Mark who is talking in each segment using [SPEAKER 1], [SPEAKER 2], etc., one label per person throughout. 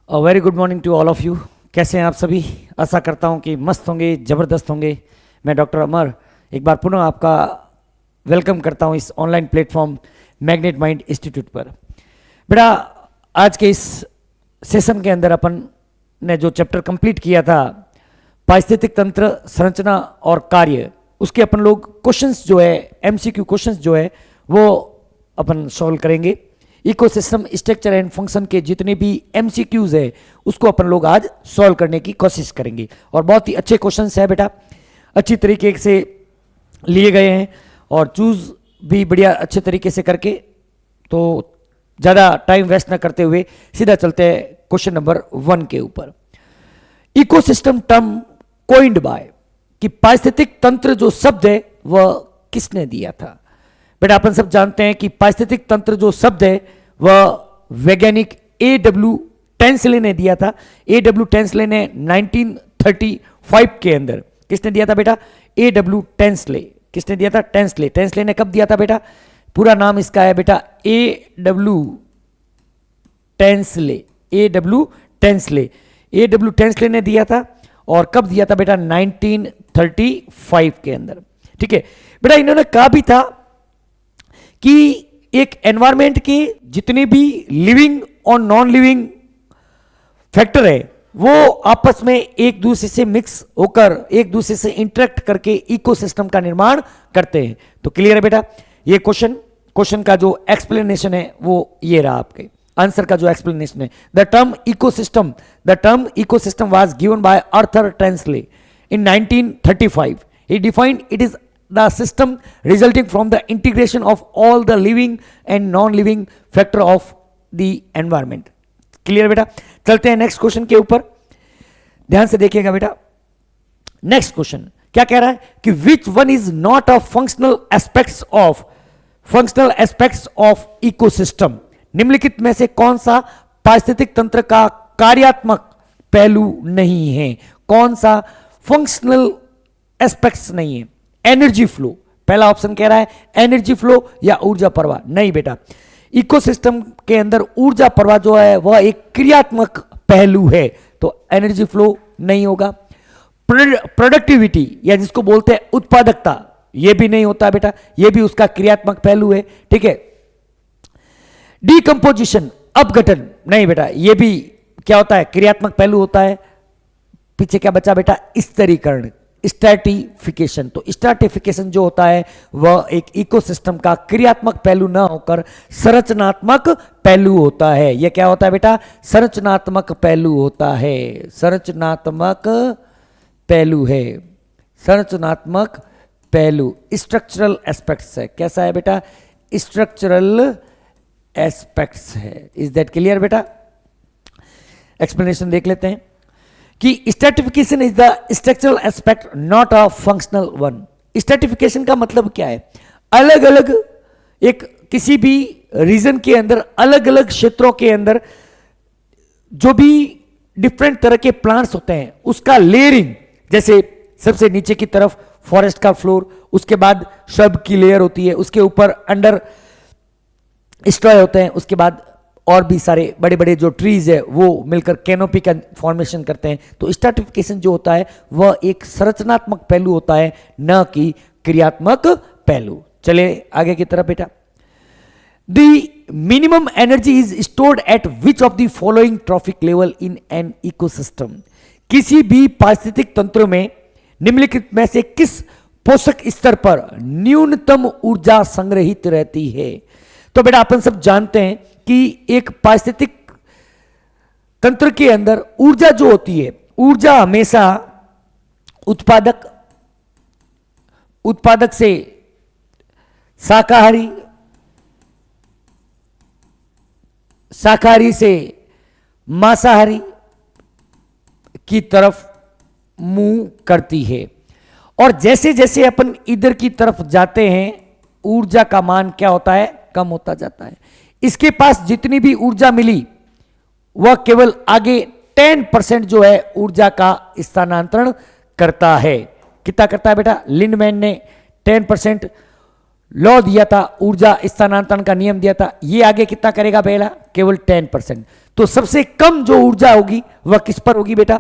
[SPEAKER 1] Very good morning to all of you. कैसे हैं आप सभी? आशा करता हूं कि मस्त होंगे, ज़बरदस्त होंगे। मैं डॉक्टर अमर एक बार पुनः आपका वेलकम करता हूं इस online platform magnet mind institute पर। बेटा, आज के इस सेशन के अंदर अपन ने जो चैप्टर कंप्लीट किया था, पारिस्थितिक तंत्र, संरचना और कार्य, उसके अपन लोग क्वेश्चंस जो है, एमसीक्यू क्वेश्चंस जो है वो अपन सॉल्व करेंगे। इकोसिस्टम स्ट्रक्चर एंड फंक्शन के जितने भी एमसीक्यूज है उसको अपन लोग आज सॉल्व करने की कोशिश करेंगे। और बहुत ही अच्छे क्वेश्चंस है बेटा, अच्छी तरीके से लिए गए हैं और चूज भी बढ़िया अच्छे तरीके से करके। तो ज़्यादा टाइम वेस्ट ना करते हुए सीधा चलते हैं क्वेश्चन नंबर 1 के ऊपर। इकोसिस्टम टर्म कोइंड बाय, कि पारिस्थितिक तंत्र जो शब्द है वह किसने दिया था? बेटा, अपन सब जानते हैं कि पारिस्थितिक तंत्र जो शब्द है वह वैज्ञानिक A.W. टेंसले ने दिया था। A.W. टेंसले ने 1935 के अंदर, किसने दिया था बेटा? A.W. टेंसले। किसने दिया था? टेंसले। टेंसले ने कब दिया था बेटा? पूरा नाम इसका है बेटा A.W. Tansley. A.W. Tansley. A.W. Tansley ने दिया था। और कब दिया था बेटा? 1935 के अंदर। ठीक है बेटा, इन्होंने कहा भी था कि एक एनवायरमेंट के जितने भी लिविंग और नॉन लिविंग फैक्टर है वो आपस में एक दूसरे से मिक्स होकर, एक दूसरे से इंटरेक्ट करके इकोसिस्टम का निर्माण करते हैं। तो क्लियर है बेटा? ये क्वेश्चन का जो एक्सप्लेनेशन है वो ये रहा आपके आंसर का जो एक्सप्लेनेशन है। The term ecosystem was given by Arthur Tansley in 1935। He defined it is the system resulting from the integration of all the living and non-living factor of the environment। Clear बेटा? चलते हैं next question के ऊपर, ध्यान से देखिएगा बेटा। Next question क्या कह रहा है कि which one is not a functional aspects of ecosystem. निम्नलिखित में से कौन सा पारिस्थितिक तंत्र का कार्यात्मक पहलू नहीं है? कौन सा फंक्शनल एस्पेक्ट्स नहीं है? एनर्जी फ्लो, पहला ऑप्शन कह रहा है एनर्जी फ्लो या ऊर्जा प्रवाह। नहीं बेटा, इकोसिस्टम के अंदर ऊर्जा प्रवाह जो है वह एक क्रियात्मक पहलू है, तो एनर्जी फ्लो नहीं होगा। प्रोडक्टिविटी या जिसको बोलते हैं उत्पादकता, यह भी नहीं होता बेटा, यह भी उसका क्रियात्मक पहलू है। ठीक है। डीकंपोजिशन, अपघटन, नहीं बेटा, यह भी क्या होता है? क्रियात्मक पहलू होता है। पीछे क्या बचा बेटा? स्तरीकरण, स्ट्रैटिफिकेशन। तो स्ट्रैटिफिकेशन जो होता है वह एक इकोसिस्टम का क्रियात्मक पहलू ना होकर संरचनात्मक पहलू होता है। यह क्या होता है बेटा? संरचनात्मक पहलू होता है। संरचनात्मक पहलू है, संरचनात्मक पहलू, स्ट्रक्चरल एस्पेक्ट्स है। कैसा है बेटा? स्ट्रक्चरल एस्पेक्ट्स है। इज दैट क्लियर बेटा? एक्सप्लेनेशन देख लेते हैं कि stratification is the structural aspect not a functional one. Stratification का मतलब क्या है? अलग अलग एक किसी भी रीजन के अंदर, अलग अलग क्षेत्रों के अंदर जो भी डिफरेंट तरह के प्लांट्स होते हैं उसका लेयरिंग, जैसे सबसे नीचे की तरफ फॉरेस्ट का फ्लोर, उसके बाद श्रब की लेयर होती है, उसके ऊपर अंडर स्ट्रॉय होते हैं, उसके बाद और भी सारे बड़े बड़े जो ट्रीज है वो मिलकर कैनोपी का फॉर्मेशन करते हैं। तो स्ट्रैटिफिकेशन जो होता है वह एक संरचनात्मक पहलू होता है, न कि क्रियात्मक पहलू। चले आगे की तरफ बेटा। The minimum energy is stored at which of the following trophic level in an ecosystem. किसी भी पारिस्थितिक तंत्र में निम्नलिखित में से किस पोषक स्तर पर न्यूनतम ऊर्जा संग्रहित रहती है? तो बेटा, अपन सब जानते हैं कि एक पारिस्थितिक तंत्र के अंदर ऊर्जा जो होती है, ऊर्जा हमेशा उत्पादक से शाकाहारी से मांसाहारी की तरफ मुंह करती है। और जैसे जैसे अपन इधर की तरफ जाते हैं ऊर्जा का मान क्या होता है? कम होता जाता है। इसके पास जितनी भी ऊर्जा मिली वह केवल आगे 10% जो है ऊर्जा का स्थानांतरण करता है। कितना करता है बेटा? लिंडमैन ने 10% लॉ दिया था, ऊर्जा स्थानांतरण का नियम दिया था। ये आगे कितना करेगा? पहला केवल 10%। तो सबसे कम जो ऊर्जा होगी वह किस पर होगी बेटा?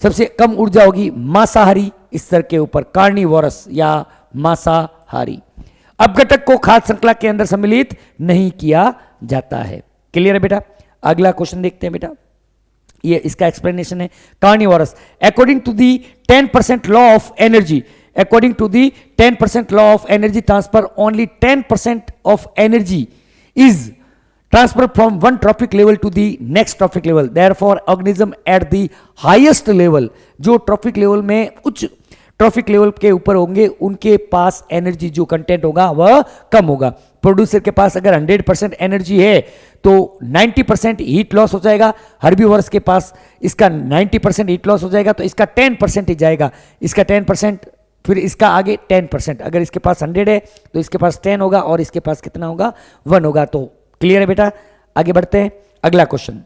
[SPEAKER 1] सबसे कम ऊर्जा होगी मांसाहारी स्तर के ऊपर, कार्निवोरस या मांसाहारी। अपघटक को खाद्य श्रृंखला के अंदर सम्मिलित नहीं किया जाता है। क्लियर है बेटा? अगला क्वेश्चन देखते हैं बेटा, ये इसका एक्सप्लेनेशन है। Carnivorous, according to the 10% law of energy, according to the 10% law of energy transfer, only 10% of energy is transferred from one trophic level to the next trophic level. Therefore organism at the highest level, जो trophic level में उच्च trophic level के ऊपर होंगे उनके पास energy जो content होगा वह कम होगा। प्रोड्यूसर के पास अगर 100% एनर्जी है तो 90% हीट लॉस हो जाएगा, हर्बीवोरस के पास इसका 90% हीट लॉस हो जाएगा, तो इसका 10% ही जाएगा, इसका 10%, फिर इसका आगे 10%। अगर इसके पास 100 है तो इसके पास 10 होगा और इसके पास कितना होगा? 1 होगा। तो क्लियर है बेटा? आगे बढ़ते हैं, अगला question.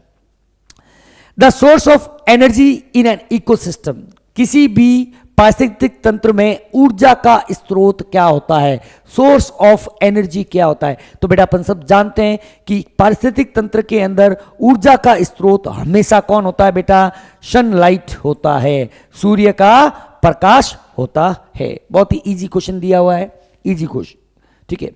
[SPEAKER 1] The source of energy in an ecosystem, किसी भी पारिस्थितिक तंत्र में ऊर्जा का स्रोत क्या होता है? सोर्स ऑफ एनर्जी क्या होता है? तो बेटा अपन सब जानते हैं कि पारिस्थितिक तंत्र के अंदर ऊर्जा का स्रोत हमेशा कौन होता है बेटा? सनलाइट होता है, सूर्य का प्रकाश होता है। बहुत ही इजी क्वेश्चन दिया हुआ है, इजी क्वेश्चन, ठीक है।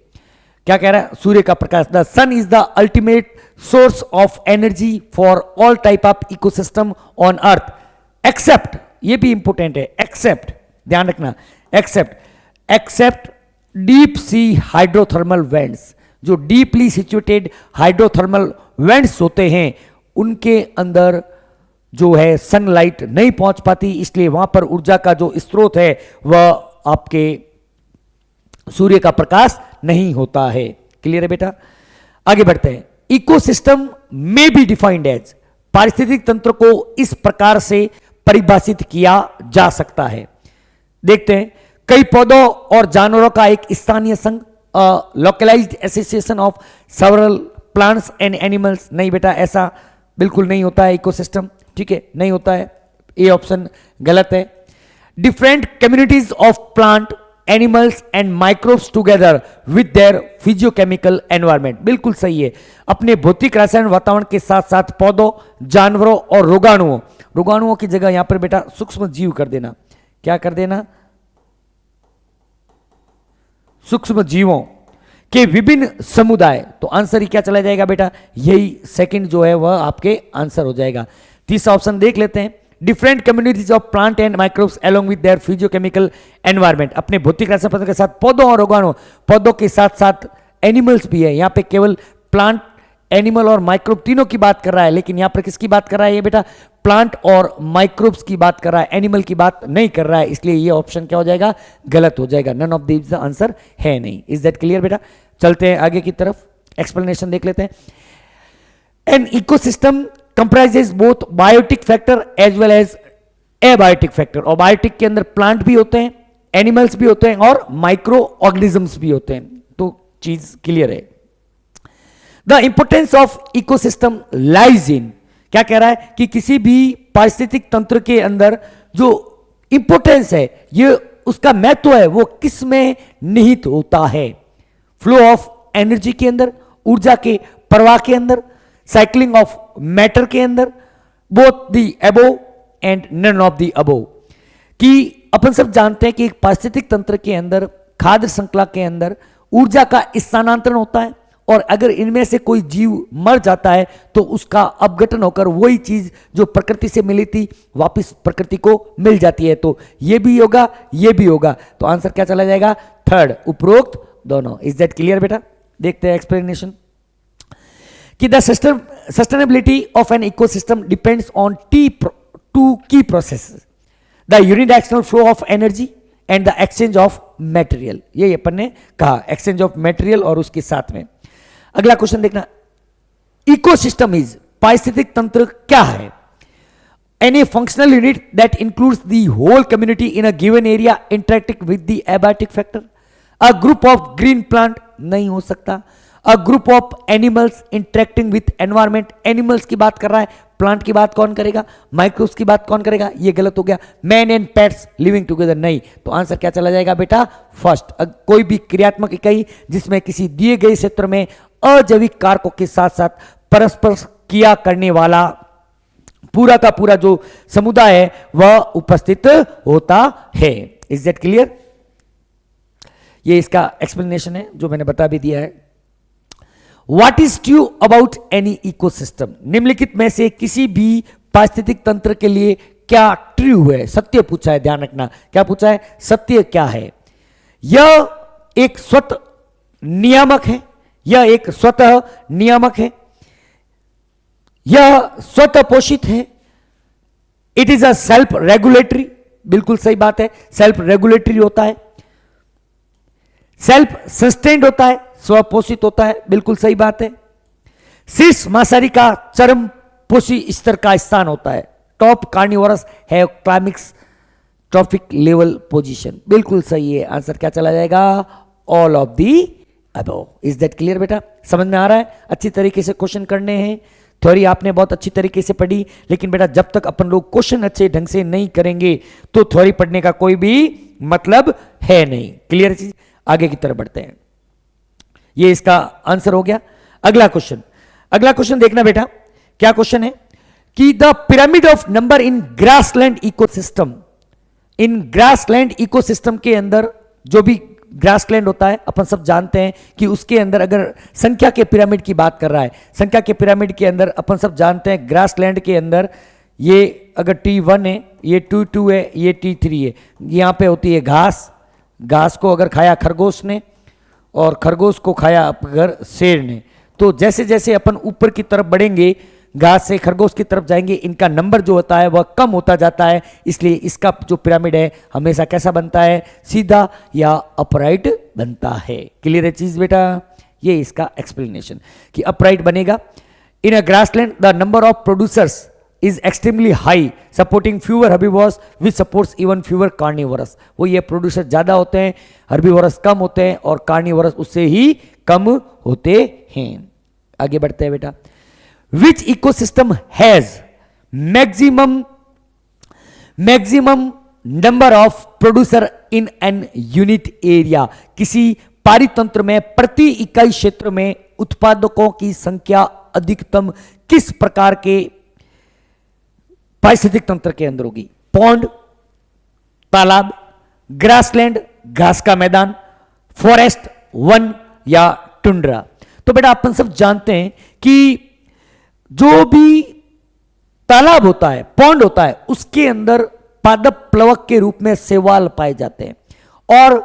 [SPEAKER 1] क्या कह रहा है? सूर्य का प्रकाश, the sun is the ultimate source of energy for all type of ecosystem on earth except, ये भी इंपोर्टेंट है, एक्सेप्ट, ध्यान रखना, except deep sea hydrothermal vents. जो डीपली सिचुएटेड हाइड्रोथर्मल वेंट्स होते हैं उनके अंदर जो है सनलाइट नहीं पहुंच पाती, इसलिए वहां पर ऊर्जा का जो स्रोत है वह आपके सूर्य का प्रकाश नहीं होता है। क्लियर है बेटा? आगे बढ़ते हैं। इकोसिस्टम में बी डिफाइंड एज, पारिस्थितिक तंत्र को इस प्रकार से परिभाषित किया जा सकता है। देखते हैं, कई पौधों और जानवरों का एक स्थानीय संघ, localised association of several plants and animals. नहीं बेटा, ऐसा बिल्कुल नहीं होता है इकोसिस्टम, ठीक है, नहीं होता है, ये ऑप्शन गलत है। Different communities of plant, animals and microbes together with their physiochemical environment, बिल्कुल सही है। अपने भौतिक रासायन वातावरण के साथ साथ पौधों, जानवरों और रोगाणुओं की जगह यहां पर बेटा सूक्ष्म जीव कर देना। क्या कर देना? सूक्ष्म जीवों के विभिन्न समुदाय। तो आंसर ही क्या चला जाएगा बेटा? यही सेकंड जो है वह आपके आंसर हो जाएगा। तीसरा ऑप्शन देख लेते हैं, different communities of plant and microbes along with their physiochemical environment. अपने भौतिक रासायनिक पदार्थ के साथ पौधों और रोगाणु, पौधों के साथ साथ एनिमल्स भी है। यहां पे केवल प्लांट, एनिमल और माइक्रोब तीनों की बात कर रहा है, लेकिन यहां पर किसकी बात कर रहा है ये बेटा? प्लांट और माइक्रोब्स की बात कर रहा है, एनिमल की बात नहीं कर रहा है, इसलिए ये ऑप्शन क्या हो जाएगा? गलत हो जाएगा। None of this the answer है नहीं। इज दैट क्लियर बेटा? चलते हैं आगे की तरफ, एक्सप्लेनेशन देख लेते हैं। An ecosystem comprises both biotic factor as well as abiotic factor. और बायोटिक के अंदर प्लांट भी होते हैं, एनिमल्स भी होते हैं और माइक्रो ऑर्गेनिजम्स भी होते हैं। तो चीज क्लियर है। The importance of ecosystem lies in, क्या कह रहा है कि किसी भी पारिस्थितिक तंत्र के अंदर जो इंपोर्टेंस है, ये उसका महत्व है, वो किस में निहित होता है? फ्लो ऑफ एनर्जी के अंदर, ऊर्जा के प्रवाह के अंदर, साइक्लिंग ऑफ मैटर के अंदर, both the above and none of the above. कि अपन सब जानते हैं कि एक पारिस्थितिक तंत्र के अंदर, खाद्य श्रृंखला के अंदर ऊर्जा का स्थानांतरण होता है, और अगर इनमें से कोई जीव मर जाता है तो उसका अपघटन होकर वही चीज जो प्रकृति से मिली थी वापस प्रकृति को मिल जाती है। तो ये भी होगा, ये भी होगा, तो आंसर क्या चला जाएगा? थर्ड, उपरोक्त दोनों। इज दैट क्लियर बेटा? देखते हैं एक्सप्लेनेशन कि the sustainability of an ecosystem depends on two key processes, the unidirectional flow of energy and the exchange of material. ये अपन ने कहा, एक्सचेंज ऑफ मटेरियल और उसके साथ में। अगला क्वेश्चन देखना, इकोसिस्टम इज, पारिस्थितिक तंत्र क्या है? Any functional unit that includes the whole community in a given area interacting with the abiotic factor. A group of green plant नहीं हो सकता। A group of animals interacting with environment, animals की बात कर रहा है, प्लांट की बात कौन करेगा? माइक्रोब्स की बात कौन करेगा? ये गलत हो गया। Man and pets living together, नहीं, तो आंसर क्या चला जाएगा बेटा? फर्स्ट। कोई भी क्रियात्मक इकाई जिसमें किसी दिए गए क्षेत्र में अजैविक कारकों के साथ साथ परस्पर किया करने वाला पूरा का पूरा जो समुदाय है वह उपस्थित होता है। Is that clear? ये इसका एक्सप्लेनेशन है जो मैंने बता भी दिया है। What is true about any ecosystem? निम्नलिखित में से किसी भी पारिस्थितिक तंत्र के लिए क्या ट्रू है, सत्य पूछा है, ध्यान रखना। क्या पूछा है? सत्य क्या है? यह एक स्वतः नियामक है, यह एक स्वतः नियामक है, यह स्वतः पोषित है, it is a self regulatory, बिल्कुल सही बात है, सेल्फ रेगुलेटरी होता है, सेल्फ सस्टेन्ड होता है, स्वपोषित होता है, बिल्कुल सही बात है, शीर्ष मांसाहारी का चरम पोषी स्तर का स्थान होता है, टॉप कार्निवोरस है क्लाइमेक्स ट्रॉफिक लेवल पोजीशन, बिल्कुल सही है। आंसर क्या चला जाएगा? All of the above. Is that clear बेटा? समझ में आ रहा है? अच्छी तरीके से क्वेश्चन करने हैं। थ्योरी आपने बहुत अच्छी तरीके से पढ़ी, लेकिन बेटा जब तक अपन लोग क्वेश्चन अच्छे ढंग से नहीं करेंगे तो थ्योरी पढ़ने का कोई भी मतलब है नहीं। क्लियर चीज? आगे की तरफ बढ़ते हैं। ये इसका आंसर हो गया। अगला क्वेश्चन, अगला क्वेश्चन देखना बेटा, क्या क्वेश्चन है कि the pyramid of number in grassland ecosystem, in grassland ecosystem के अंदर जो भी ग्रासलैंड होता है अपन सब जानते हैं कि उसके अंदर अगर संख्या के पिरामिड की बात कर रहा है, संख्या के पिरामिड के अंदर अपन सब जानते हैं ग्रासलैंड के अंदर ये अगर T1 है, ये T2 है, ये T3 है, यहाँ पे होती है घास, घास को अगर खाया खरगोश ने और खरगोश को खाया अगर शेर ने, तो जैसे जैसे अपन ऊपर की तरफ बढ़ेंगे घास से खरगोश की तरफ जाएंगे, इनका नंबर जो होता है वह कम होता जाता है, इसलिए इसका जो पिरामिड है हमेशा कैसा बनता है? सीधा या अपराइट बनता है। क्लियर है चीज बेटा? ये इसका एक्सप्लेनेशन कि अपराइट बनेगा। In a grassland the number of producers is extremely high supporting fewer herbivores which supports even fewer carnivores. वो ये प्रोड्यूसर ज्यादा होते हैं, हर्बीवोरस कम होते हैं और कार्निवोरस उससे ही कम होते हैं। आगे बढ़ते हैं बेटा। Which ecosystem has maximum number of producer in an unit area? किसी पारितंत्र में प्रति इकाई क्षेत्र में उत्पादकों की संख्या अधिकतम किस प्रकार के पारिस्थितिक तंत्र के अंदर होगी? पॉन्ड, तालाब, ग्रासलैंड घास का मैदान, फॉरेस्ट वन या टुंड्रा। तो बेटा अपन सब जानते हैं कि जो भी तालाब होता है, पॉन्ड होता है, उसके अंदर पादप प्लवक के रूप में शैवाल पाए जाते हैं और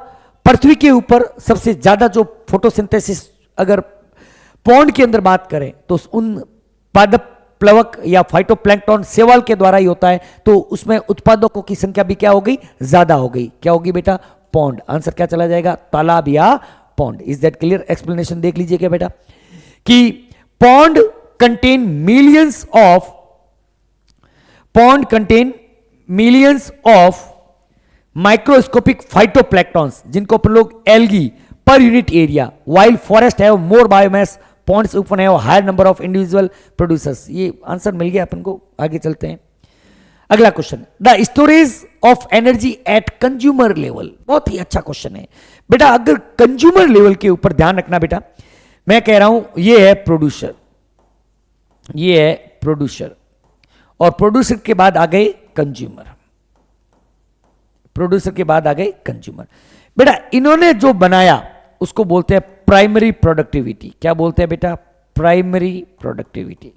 [SPEAKER 1] पृथ्वी के ऊपर सबसे ज्यादा जो फोटोसिंथेसिस अगर पॉन्ड के अंदर बात करें तो उन पादप प्लवक या फाइटोप्लैंक्टन शैवाल के द्वारा ही होता है, तो उसमें उत्पादकों की संख्या भी क्या हो गई? ज्यादा हो गई। क्या होगी बेटा? पॉन्ड। आंसर क्या चला जाएगा? तालाब या pond. Is that clear? Explanation देख लीजिए क्या बेटा कि pond contain millions of microscopic phytoplanktons जिनको अपन लोग algae per unit area, while forest have more biomass, ponds often have higher number of individual producers। ये आंसर मिल गया अपन को। आगे चलते हैं। अगला question, the storage of energy at consumer level. बहुत ही अच्छा क्वेश्चन है बेटा। अगर कंज्यूमर लेवल के ऊपर ध्यान रखना बेटा, मैं कह रहा हूं ये है प्रोड्यूसर, ये है प्रोड्यूसर और प्रोड्यूसर के बाद आ गए कंज्यूमर, प्रोड्यूसर के बाद आ गए कंज्यूमर। बेटा इन्होंने जो बनाया उसको बोलते हैं प्राइमरी प्रोडक्टिविटी। क्या बोलते हैं बेटा? Primary productivity.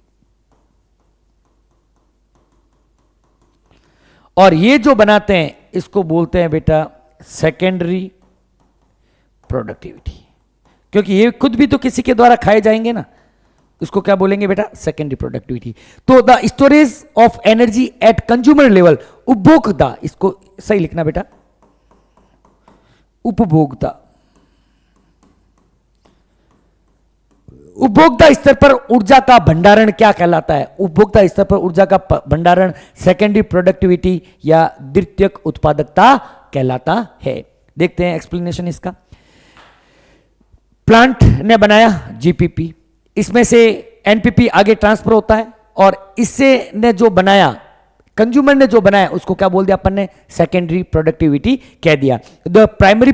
[SPEAKER 1] और ये जो बनाते हैं इसको बोलते हैं बेटा सेकेंडरी प्रोडक्टिविटी, क्योंकि ये खुद भी तो किसी के द्वारा खाए जाएंगे ना, उसको क्या बोलेंगे बेटा? Secondary productivity. तो the storage of energy at consumer level, उपभोक्ता, इसको सही लिखना बेटा, उपभोक्ता, उपभोक्ता स्तर पर ऊर्जा का भंडारण क्या कहलाता है? उपभोक्ता स्तर पर ऊर्जा का भंडारण सेकेंडरी प्रोडक्टिविटी या द्वितीयक उत्पादकता कहलाता है। देखते हैं एक्सप्लेनेशन इसका। प्लांट ने बनाया जीपीपी, इसमें से एनपीपी आगे ट्रांसफर होता है और इससे ने जो बनाया, कंज्यूमर ने जो बनाया उसको क्या बोल दिया अपन ने? सेकेंडरी प्रोडक्टिविटी कह दिया। The primary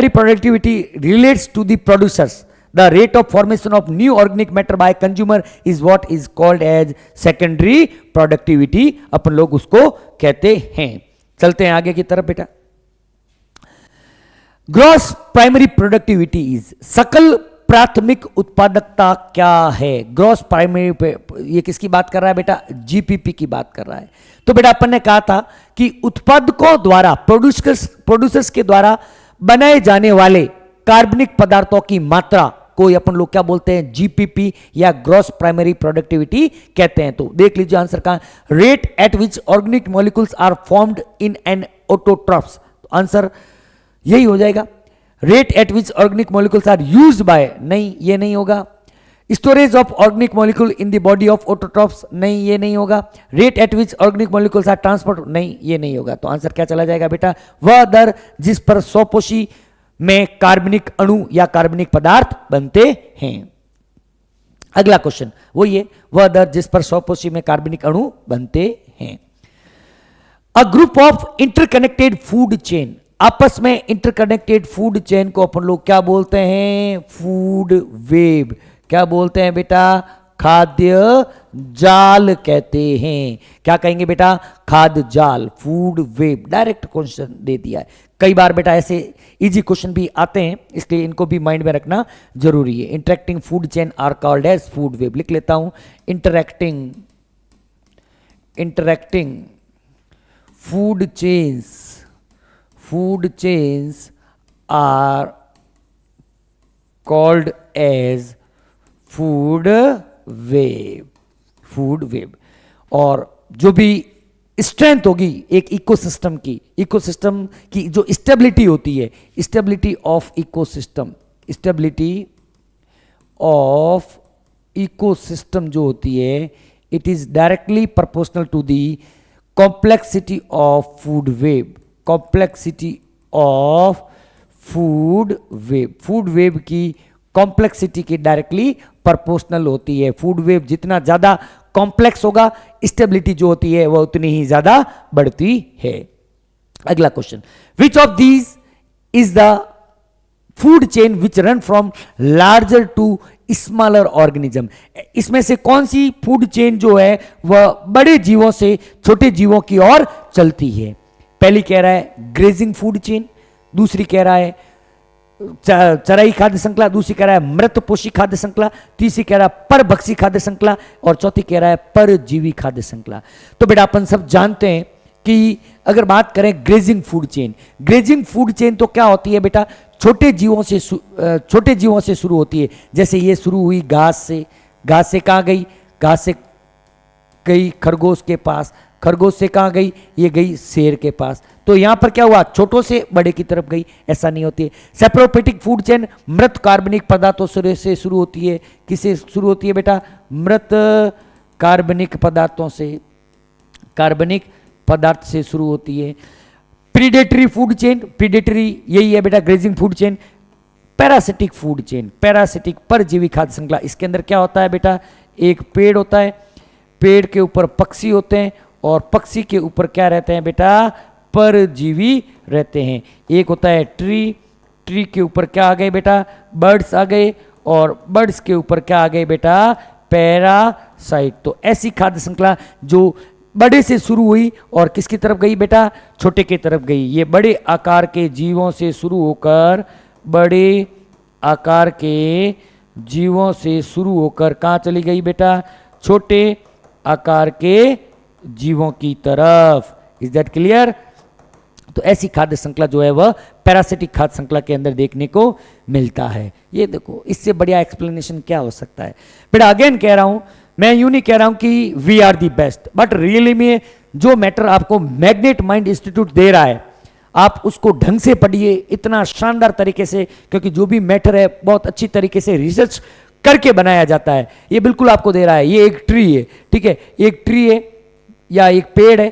[SPEAKER 1] productivity relates to the producers, the rate of formation of new organic matter by consumer is what is called as secondary productivity, अपन लोग उसको कहते हैं। चलते हैं आगे की तरफ बेटा। ग्रॉस प्राइमरी प्रोडक्टिविटी इज, सकल प्राथमिक उत्पादकता क्या है? ग्रॉस प्राइमरी पे ये किसकी बात कर रहा है बेटा? जीपीपी की बात कर रहा है। तो बेटा अपन ने कहा था कि उत्पादकों द्वारा, प्रोड्यूसर्स के द्वारा बनाए जाने वाले कार्बनिक पदार्थों की मात्रा को अपन लोग क्या बोलते हैं? जीपीपी या ग्रॉस प्राइमरी प्रोडक्टिविटी कहते हैं। तो देख लीजिए आंसर का, rate at which organic molecules are formed in an autotrophs. Answer यही हो जाएगा। Rate at which organic molecules are used by, नहीं ये नहीं होगा। Storage of organic molecule in the body of autotrophs, नहीं ये नहीं होगा। Rate at which organic molecules are transport, नहीं ये नहीं होगा। तो आंसर क्या चला जाएगा बेटा? वह दर जिस पर स्वपोषी में कार्बनिक अणु या कार्बनिक पदार्थ बनते हैं। अगला क्वेश्चन वो ये, वह दर जिस पर स्वपोषी में कार्बनिक अणु बनते हैं। अ group of interconnected food chain, आपस में इंटरकनेक्टेड फूड चेन को अपन लोग क्या बोलते हैं? Food web. क्या बोलते हैं बेटा? खाद्य जाल कहते हैं। क्या कहेंगे बेटा? खाद्य जाल, फूड वेब। डायरेक्ट क्वेश्चन दे दिया है। कई बार बेटा ऐसे इजी क्वेश्चन भी आते हैं, इसलिए इनको भी माइंड में रखना जरूरी है। Interacting food chain are called as food web. लिख लेता हूं, interacting food chains are called as food web. और जो भी स्ट्रेंथ होगी एक इकोसिस्टम की जो स्टेबिलिटी होती है, स्टेबिलिटी ऑफ इकोसिस्टम जो होती है, it is directly proportional to the complexity of food web. Food web की कॉम्प्लेक्सिटी की डायरेक्टली प्रोपोर्शनल होती है। फूड वेब जितना ज्यादा कॉम्प्लेक्स होगा, स्टेबिलिटी जो होती है वह उतनी ही ज्यादा बढ़ती है। अगला question, which of these is the food chain which run from larger to smaller organism? इसमें से कौन सी फूड चेन जो है वह बड़े जीवों से छोटे जीवों की ओर चलती है? पहली कह रहा है ग्रेजिंग फूड चेन, दूसरी कह रहा है चराई खाद्य श्रृंखला, दूसरी कह रहा है मृतपोषी खाद्य श्रृंखला, तीसरी कह रहा है परभक्षी खाद्य श्रृंखला और चौथी कह रहा है परजीवी खाद्य श्रृंखला। तो बेटा अपन सब जानते हैं कि अगर बात करें ग्रेजिंग फूड चेन तो क्या होती है बेटा? छोटे जीवों से शुरू होती है। जैसे ये शुरू हुई घास से कहाँ गई? घास से गई खरगोश के पास, खरगोश से कहाँ गई? ये गई शेर के पास। तो यहां पर क्या हुआ? छोटों से बड़े की तरफ गई। ऐसा नहीं होती है। सेप्रोफिटिक फूड चेन मृत कार्बनिक पदार्थों से शुरू होती है। किससे शुरू होती है बेटा? मृत कार्बनिक पदार्थ से शुरू होती है। प्रीडेटरी फूड चेन, प्रीडेटरी यही है बेटा grazing food chain. Parasitic food chain, parasitic परजीवी खाद्य श्रृंखला, इसके अंदर क्या होता है बेटा? एक पेड़ होता है, पेड़ के ऊपर पक्षी होते हैं और पक्षी के ऊपर क्या रहते हैं बेटा? परजीवी रहते हैं। एक होता है ट्री के ऊपर क्या आ गए बेटा? बर्ड्स आ गए और बर्ड्स के ऊपर क्या आ गए बेटा? पैरासाइट। तो ऐसी खाद्य श्रृंखला जो बड़े से शुरू हुई और किसकी तरफ गई बेटा? छोटे की तरफ गई। ये बड़े आकार के जीवों से शुरू होकर कहाँ चली गई बेटा? छोटे आकार के जीवों की तरफ। Is that clear? तो ऐसी खाद्य श्रृंखला जो है वह पैरासिटिक खाद्य श्रृंखला के अंदर देखने को मिलता है। ये देखो, इससे बढ़िया एक्सप्लेनेशन क्या हो सकता है बेटा? अगेन कह रहा हूं, मैं यूं नहीं कह रहा हूं कि we are the best, but really में जो मैटर आपको मैग्नेट माइंड इंस्टीट्यूट दे रहा है, आप उसको ढंग से पढ़िए, इतना शानदार तरीके से, क्योंकि जो भी मैटर है बहुत अच्छी तरीके से रिसर्च करके बनाया जाता है। ये बिल्कुल आपको दे रहा है। ये एक ट्री है, ठीक है, एक ट्री है या एक पेड़ है,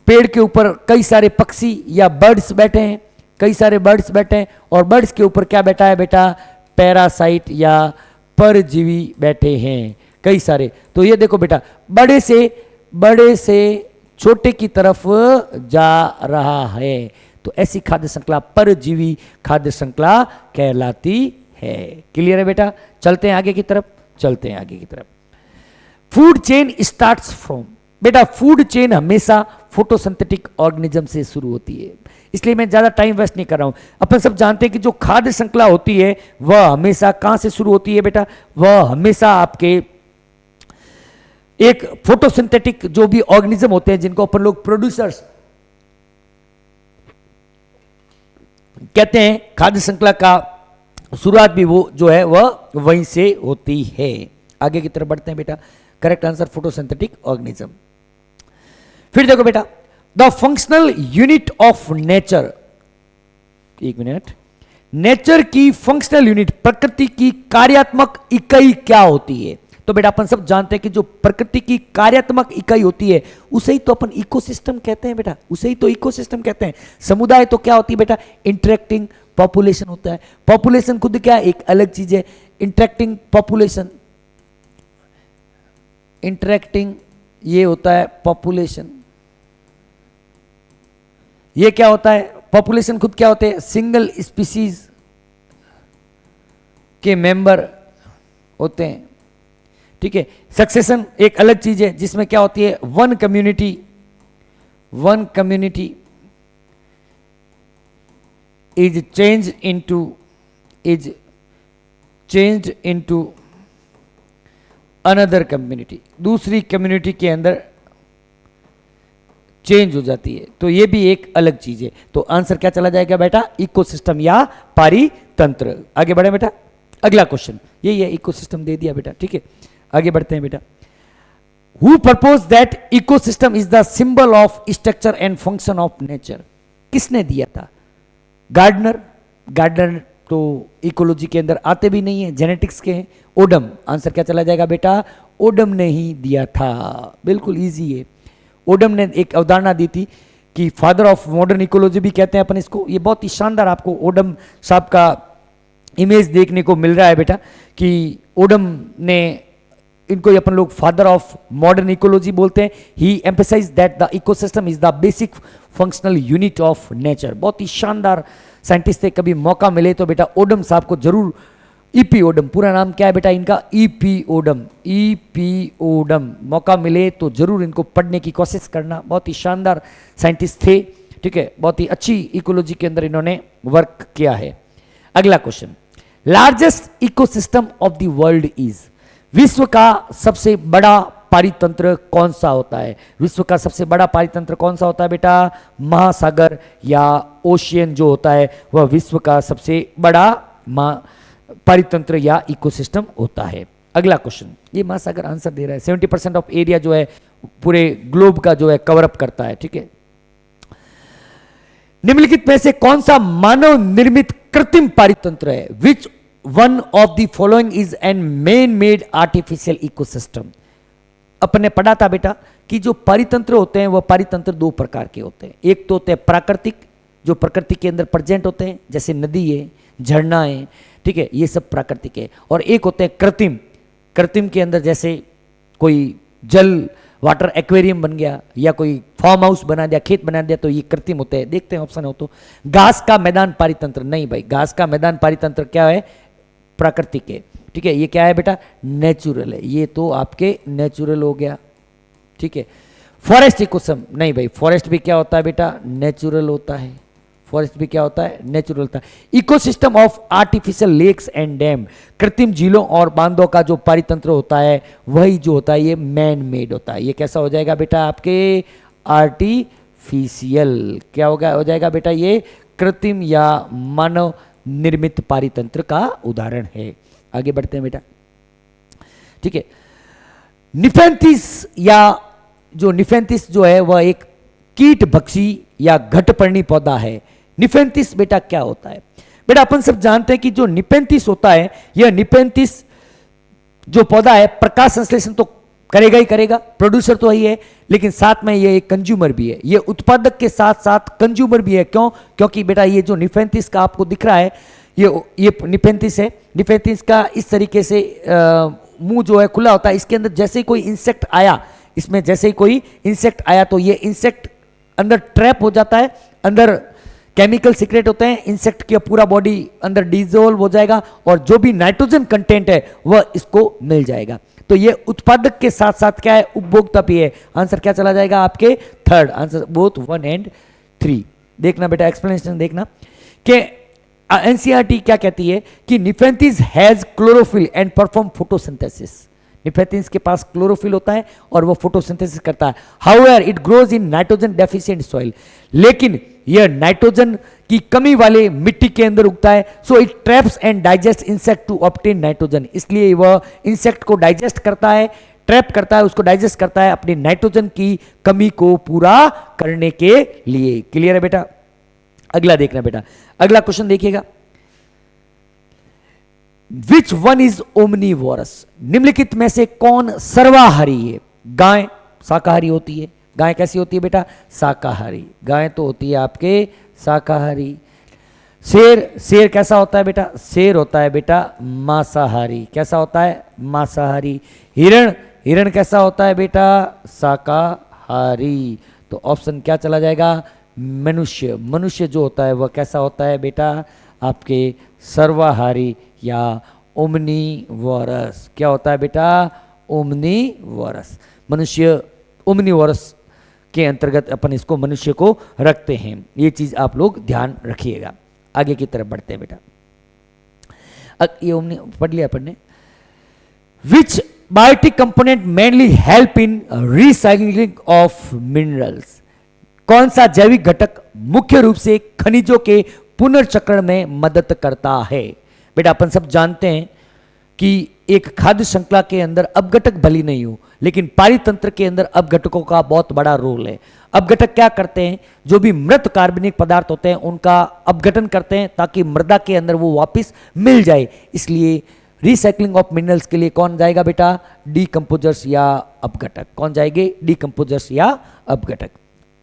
[SPEAKER 1] पेड़ के ऊपर कई सारे पक्षी या बर्ड्स बैठे हैं, और बर्ड्स के ऊपर क्या बैठा है बेटा? पैरासाइट या परजीवी बैठे हैं कई सारे। तो ये देखो बेटा, बड़े से छोटे की तरफ जा रहा है। तो ऐसी खाद्य श्रृंखला परजीवी खाद्य श्रृंखला कहलाती है। क्लियर है बेटा? चलते हैं आगे की तरफ, चलते हैं आगे की तरफ। फूड चेन स्टार्ट्स फ्रॉम, बेटा फूड चेन हमेशा फोटोसिंथेटिक ऑर्गेनिज्म से शुरू होती है, इसलिए मैं ज्यादा टाइम वेस्ट नहीं कर रहा हूं। अपन सब जानते हैं कि जो खाद्य श्रृंखला होती है वह हमेशा कहां से शुरू होती है बेटा? वह हमेशा आपके एक फोटोसिंथेटिक जो भी ऑर्गेनिज्म होते हैं जिनको अपन लोग प्रोड्यूसर्स कहते हैं, खाद्य श्रृंखला का शुरुआत भी वो जो है वह वहीं से होती है। आगे की तरफ बढ़ते हैं बेटा। Correct answer photosynthetic organism. फिर देखो बेटा, the functional unit of nature, एक मिनट, नेचर की फंक्शनल यूनिट, प्रकृति की कार्यात्मक इकाई क्या होती है? तो बेटा अपन सब जानते हैं कि जो प्रकृति की कार्यात्मक इकाई होती है उसे ही तो अपन इकोसिस्टम कहते हैं बेटा, उसे ही तो इकोसिस्टम कहते हैं। समुदाय तो क्या होती है बेटा? इंटरेक्टिंग पॉपुलेशन होता है। पॉपुलेशन खुद क्या एक अलग चीज है, इंटरेक्टिंग पॉपुलेशन, इंटरेक्टिंग ये होता है पॉपुलेशन। ये क्या होता है? पॉपुलेशन खुद क्या होते हैं? सिंगल स्पीसीज के मेंबर होते हैं, ठीक है। सक्सेशन एक अलग चीज है जिसमें क्या होती है? One community is changed into another community, दूसरी कम्युनिटी के अंदर चेंज हो जाती है, तो ये भी एक अलग चीज है। तो आंसर क्या चला जाएगा बेटा? इकोसिस्टम या पारितंत्र। आगे बढ़े बेटा, अगला क्वेश्चन यही है, इकोसिस्टम दे दिया बेटा, ठीक है। आगे बढ़ते हैं बेटा। Who propose that ecosystem is the symbol of structure and function of nature? किसने दिया था? गार्डनर। गार्डनर तो इकोलॉजी के अंदर आते भी नहीं है, जेनेटिक्स के हैं। ओडम, आंसर क्या चला जाएगा बेटा? ओडम ने ही दिया था, बिल्कुल इजी है। ओडम ने एक अवधारणा दी थी कि फादर ऑफ मॉडर्न इकोलॉजी भी कहते हैं अपन इसको। ये बहुत ही शानदार आपको ओडम साहब का इमेज देखने को मिल रहा है बेटा, कि ओडम ने, इनको अपन लोग फादर ऑफ मॉडर्न इकोलॉजी बोलते हैं। He emphasize that the ecosystem is the basic functional unit of nature. बहुत ही शानदार साइंटिस्ट थे, कभी मौका मिले तो बेटा ओडम साहब को जरूर, ईपी ओडम, पूरा नाम क्या है बेटा इनका? EP Odum, EP Odum. मौका मिले तो जरूर इनको पढ़ने की कोशिश करना, बहुत ही शानदार साइंटिस्ट थे, ठीक है। बहुत ही अच्छी इकोलॉजी के अंदर इन्होंने वर्क किया है। अगला question, largest ecosystem of the world is, विश्व का सबसे बड़ा पारितंत्र कौन सा होता है? विश्व का सबसे बड़ा पारितंत्र कौन सा होता है बेटा? महासागर या ओशियन जो होता है वह विश्व का सबसे बड़ा पारितंत्र या इकोसिस्टम होता है। अगला क्वेश्चन, ये महासागर आंसर दे रहा है। 70% ऑफ एरिया जो है पूरे ग्लोब का जो है कवर अप करता है, ठीक है। निम्नलिखित में से कौन सा मानव निर्मित कृत्रिम पारितंत्र है? Which one of the following is an man made artificial ecosystem? अपन ने पढ़ा था बेटा कि जो पारितंत्र होते हैं वह पारितंत्र दो प्रकार के होते हैं। एक तो होते हैं प्राकृतिक, जो प्रकृति के अंदर प्रेजेंट होते हैं, जैसे नदी है, झरना है, ठीक है, ये सब प्राकृतिक है। और एक होते हैं कृत्रिम। कृत्रिम के अंदर जैसे कोई जल वाटर एक्वेरियम बन गया या कोई फार्म हाउस बना दिया, खेत बना दिया, तो ये कृत्रिम होते हैं। देखते हैं ऑप्शन हो तो। घास का मैदान पारितंत्र, नहीं भाई, घास का मैदान पारितंत्र क्या है? प्राकृतिक है, ठीक है। ये क्या है बेटा? नेचुरल है, ये तो आपके नेचुरल हो गया, ठीक है। फॉरेस्ट इकोसिस्टम, नहीं भाई, फॉरेस्ट भी क्या होता है बेटा? नेचुरल होता है। फॉरेस्ट भी क्या होता है? नेचुरल होता है। Ecosystem of artificial lakes and dam, कृत्रिम झीलों और बांधों का जो पारितंत्र होता है वही जो होता है ये मैन मेड होता है। ये कैसा हो जाएगा बेटा? आपके आर्टिफिशियल। क्या होगा, हो जाएगा बेटा? ये कृत्रिम या मानव निर्मित पारितंत्र का उदाहरण है। आगे बढ़ते हैं बेटा, ठीक है। निफेंथिस या जो निफेंथिस जो है वह एक कीट भक्षी या घटपर्णी पौधा है। निफेंथिस बेटा क्या होता है? बेटा अपन सब जानते हैं कि जो निफेंथिस होता है, यह निफेंथिस जो पौधा है प्रकाश संश्लेषण तो करेगा ही करेगा, प्रोड्यूसर तो वही है, लेकिन साथ में ये एक कंज्यूमर भी है। ये उत्पादक के साथ साथ कंज्यूमर भी है। क्यों? क्योंकि बेटा ये जो निफेंथिस का आपको दिख रहा है, ये निफेंथिस है। निफेंथिस का इस तरीके से मुंह जो है खुला होता है। इसके अंदर जैसे ही कोई इंसेक्ट आया, इसमें जैसे ही कोई इंसेक्ट आया तो ये इंसेक्ट अंदर ट्रैप हो जाता है, अंदर केमिकल सीक्रेट होते हैं, इंसेक्ट की पूरा बॉडी अंदर डिजोल्व हो जाएगा और जो भी नाइट्रोजन कंटेंट है वह इसको मिल जाएगा। तो ये उत्पादक के साथ साथ क्या है, उपभोक्ता भी है। आंसर क्या चला जाएगा आपके थर्ड आंसर, बोथ 1 एंड 3। देखना बेटा एक्सप्लेनेशन देखना कि एनसीईआरटी क्या कहती है कि Nepenthes has chlorophyll and perform photosynthesis. Nepenthes के पास क्लोरोफिल होता है और वो फोटोसिंथेसिस करता है। However it grows in nitrogen deficient soil, लेकिन यह नाइट्रोजन की कमी वाले मिट्टी के अंदर उगता है। So it traps and digest insect to obtain nitrogen, इसलिए वह इंसेक्ट को डाइजेस्ट करता है, ट्रैप करता है, उसको डाइजेस्ट करता है अपनी नाइट्रोजन की कमी को पूरा करने के लिए। क्लियर है बेटा? अगला देखना बेटा, अगला क्वेश्चन देखिएगा, विच वन इज ओमनीवोरस, निम्नलिखित में से कौन सर्वाहारी है? गाय शाकाहारी होती है। गाय कैसी होती है बेटा? शाकाहारी। गाय तो होती है आपके शाकाहारी। शेर, शेर कैसा होता है बेटा? शेर होता है बेटा मांसाहारी। कैसा होता है? मांसाहारी। हिरण, हिरण कैसा होता है बेटा? शाकाहारी। तो ऑप्शन क्या चला जाएगा? मनुष्य। मनुष्य जो होता है वह कैसा होता है बेटा? आपके सर्वाहारी या ओमनीवोरस। क्या होता है बेटा? ओमनीवोरस। मनुष्य ओमनीवोरस के अंतर्गत अपन इसको मनुष्य को रखते हैं। ये चीज आप लोग ध्यान रखिएगा। आगे की तरफ बढ़ते हैं बेटा, ये ओमनी पढ़ लिया अपन ने। Which biotic component mainly help in recycling of minerals, कौन सा जैविक घटक मुख्य रूप से खनिजों के पुनर्चक्रण में मदद करता है? बेटा अपन सब जानते हैं कि एक खाद्य श्रृंखला के अंदर अपघटक भली नहीं हो, लेकिन पारितंत्र के अंदर अपघटकों का बहुत बड़ा रोल है। अपघटक क्या करते हैं? जो भी मृत कार्बनिक पदार्थ होते हैं उनका अपघटन करते हैं ताकि मृदा के अंदर वो वापस मिल जाए। इसलिए रिसाइकलिंग ऑफ मिनरल्स के लिए कौन जाएगा बेटा? डीकंपोजर्स या अपघटक। कौन जाएंगे? डीकंपोजर्स या अपघटक।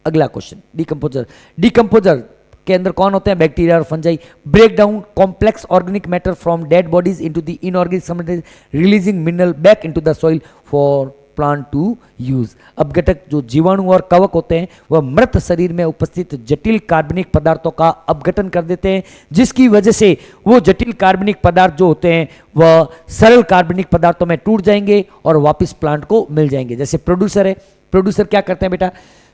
[SPEAKER 1] अगला क्वेश्चन, डीकंपोजर। डीकंपोजर के अंदर कौन होते हैं? बैक्टीरिया और fungi. Break down complex organic matter from dead bodies into the inorganic substance, releasing mineral back into the soil for plant to use. अपघटक जो जीवाणु और कवक होते हैं वह मृत शरीर में उपस्थित जटिल कार्बनिक पदार्थों का अपघटन कर देते हैं, जिसकी वजह से वो जटिल कार्बनिक पदार्थ जो होते हैं वह सरल कार्बनिक पदार्थों में टूट जाएंगे और वापस प्लांट को मिल जाएंगे। जैसे प्रोड्यूसर है, प्रोड्यूसर क्या करते हैं बेटा?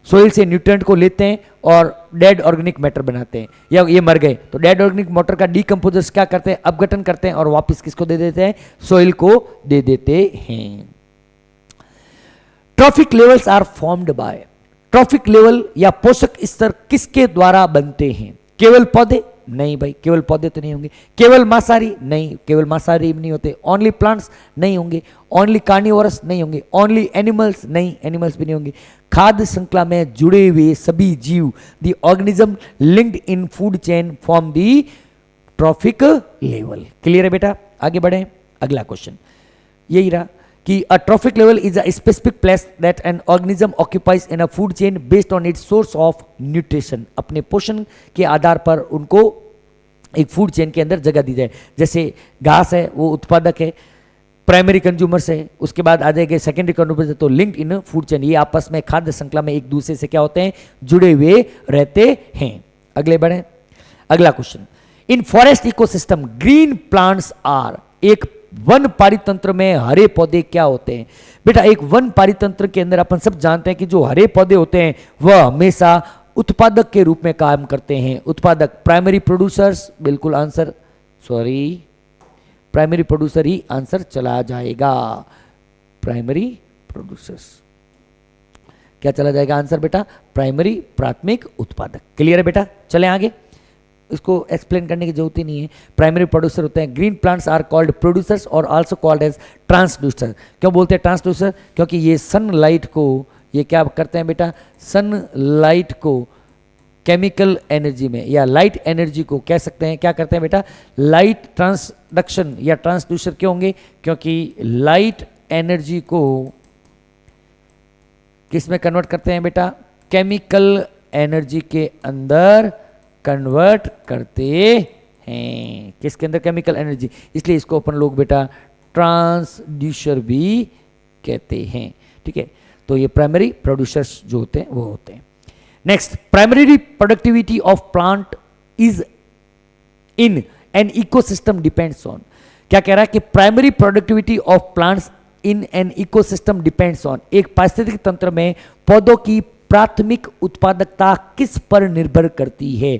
[SPEAKER 1] सोइल से न्यूट्रिएंट को लेते हैं और डेड ऑर्गेनिक मैटर बनाते हैं, या ये मर गए तो डेड ऑर्गेनिक मैटर का डीकंपोजर्स क्या करते हैं? अपघटन करते हैं और वापस किसको दे देते हैं? सोइल को दे देते हैं। Trophic levels are formed by, trophic level या पोषक स्तर किसके द्वारा बनते हैं? केवल पौधे? नहीं भाई, केवल पौधे तो नहीं होंगे। केवल मांसाहारी? नहीं, केवल मांसाहारी नहीं होते। Only plants? नहीं होंगे। Only carnivorous? नहीं होंगे। Only animals? नहीं, एनिमल्स भी नहीं होंगे। खाद्य श्रृंखला में जुड़े हुए सभी जीव, the organism linked in food chain form the trophic level. Clear है बेटा? आगे बढ़े, अगला क्वेश्चन यही रहा कि a trophic level is a specific place that an organism occupies in a food chain based on its source of nutrition. अपने पोषण के आधार पर उनको एक फूड चेन के अंदर जगह दी जाए। जैसे घास है वो उत्पादक है, प्राइमरी कंज्यूमर्स है, उसके बाद आ जाएंगे सेकेंडरी कंज्यूमर्स, तो लिंक्ड इन फूड चेन। ये आपस में खाद्य श्रृंखला में एक दूसरे से क्या होते हैं? जुड़े हुए रहते हैं। अगले बढ़े, अगला question, in forest ecosystem green plants are, एक वन पारितंत्र में हरे पौधे क्या होते हैं? बेटा एक वन पारितंत्र के अंदर अपन सब जानते हैं कि जो हरे पौधे होते हैं वह हमेशा उत्पादक के रूप में काम करते हैं। उत्पादक, प्राइमरी प्रोड्यूसर्स, बिल्कुल आंसर, सॉरी प्राइमरी प्रोड्यूसर ही आंसर चला जाएगा। प्राइमरी प्रोड्यूसर्स क्या चला जाएगा आंसर बेटा? प्राइमरी, प्राथमिक उत्पादक। क्लियर है बेटा? चले आगे, इसको एक्सप्लेन करने की जरूरत ही नहीं है। प्राइमरी प्रोड्यूसर होते हैं। Green plants are called producers और आल्सो कॉल्ड एज ट्रांसड्यूसर। क्यों बोलते हैं ट्रांसड्यूसर? क्योंकि ये सनलाइट को, ये क्या करते हैं बेटा? सनलाइट को केमिकल एनर्जी में या लाइट एनर्जी को कह सकते हैं, क्या करते हैं बेटा? लाइट ट्रांसडक्शन या ट्रांसड्यूसर क्यों होंगे? क्योंकि लाइट एनर्जी को किस में कन्वर्ट करते हैं बेटा? केमिकल एनर्जी के अंदर कन्वर्ट करते हैं। किसके अंदर? Chemical energy. इसलिए इसको अपन लोग बेटा ट्रांसड्यूसर भी कहते हैं। ठीक है, तो ये प्राइमरी प्रोड्यूसर्स जो होते हैं वो होते हैं। Next, primary productivity of plant is in an ecosystem depends on. क्या कह रहा है कि primary productivity of plants in an ecosystem depends on, एक पारिस्थितिक तंत्र में पौधों की प्राथमिक उत्पादकता किस पर निर्भर करती है।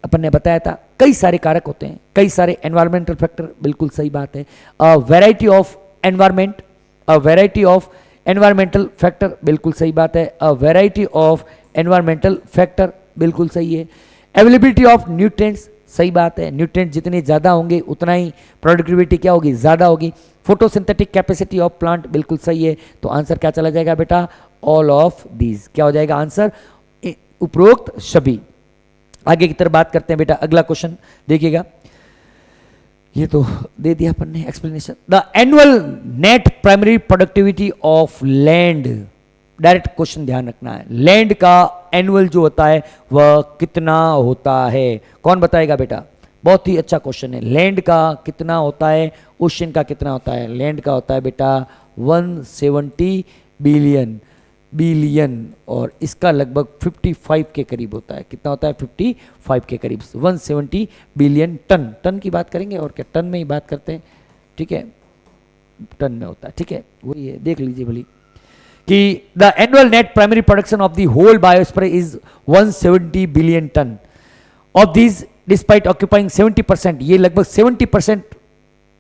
[SPEAKER 1] अपन ने बताया था कई सारे कारक होते हैं, कई सारे एनवायरमेंटल फैक्टर, बिल्कुल सही बात है। Variety of environment, variety of environmental factor, बिल्कुल सही बात है। वैरायटी ऑफ एनवायरमेंटल फैक्टर, बिल्कुल सही है। अवेलेबिलिटी ऑफ न्यूट्रिएंट्स, सही बात है, न्यूट्रिएंट जितने ज़्यादा होंगे उतना ही प्रोडक्टिविटी क्या होगी, ज़्यादा होगी। फोटोसिंथेटिक कैपेसिटी ऑफ प्लांट, बिल्कुल सही है। तो आंसर क्या चला जाएगा बेटा, ऑल ऑफ दीज। क्या हो जाएगा आंसर, उपरोक्त सभी। आगे की तरफ बात करते हैं बेटा, अगला क्वेश्चन देखिएगा, ये तो दे दिया अपन ने explanation. The annual net primary productivity of land, direct question ध्यान रखना है, लैंड का एनुअल जो होता है वह कितना होता है, कौन बताएगा बेटा। बहुत ही अच्छा क्वेश्चन है, लैंड का कितना होता है, ओशन का कितना होता है। लैंड का होता है बेटा 170 बिलियन और इसका लगभग 55 के करीब होता है। कितना होता है, 55 के करीब, 170 बिलियन टन। टन की बात करेंगे और क्या, टन में ही बात करते हैं, ठीक है, टन में होता है, ठीक है, वही है, देख लीजिए भली कि the annual net primary production of the whole biosphere is 170 billion ton. Of this despite occupying 70%, ये लगभग 70%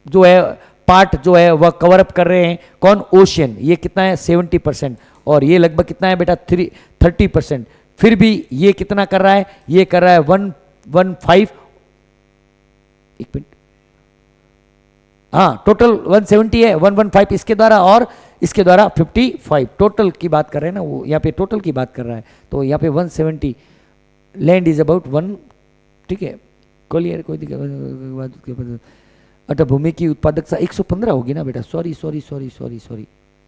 [SPEAKER 1] जो है पार्ट जो है वह कवर अप कर रहे हैं कौन, ओशियन, ये कितना है 70%, और ये लगभग कितना है बेटा 30%। फिर भी ये कितना कर रहा है, ये कर रहा है 115, एक मिनट, हाँ टोटल 170 है, 115 इसके द्वारा और इसके द्वारा 55, टोटल की बात कर रहे हैं ना, वो यहाँ पे टोटल की बात कर रहा है। तो यहाँ पे 170, लैंड इज अबाउट 1, ठीक है, क्लियर, कोई दिक्कत। अच्छा, भूमि की उत्पादकता 115 होगी ना बेटा, सॉरी,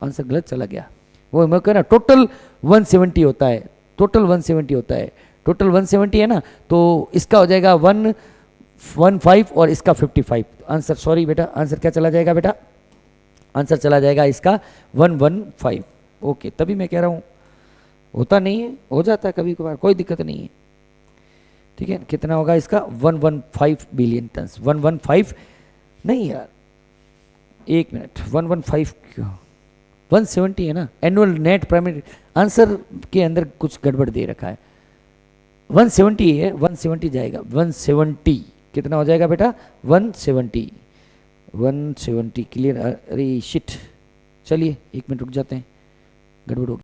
[SPEAKER 1] आंसर गलत चला गया। वो मैं कह रहा टोटल 170 होता है, टोटल 170 होता है, टोटल 170 है ना, तो इसका हो जाएगा 115 और इसका 55। आंसर, सॉरी बेटा, आंसर क्या चला जाएगा बेटा, आंसर चला जाएगा इसका 115। ओके, तभी मैं कह रहा हूँ होता नहीं है, हो जाता है कभी कभार, कोई दिक्कत नहीं है, ठीक है। कितना होगा इसका 115 बिलियन टन, 115 नहीं यार, एक मिनट, 115 क्यों, 170 है ना, एनुअल नेट प्राइमरी, आंसर के अंदर कुछ गड़बड़ दे रखा है, 170 है, 170 जाएगा, 170 कितना हो जाएगा बेटा, 170 क्लियर। अरे शिट, चलिए एक मिनट रुक जाते हैं, गड़बड़ हो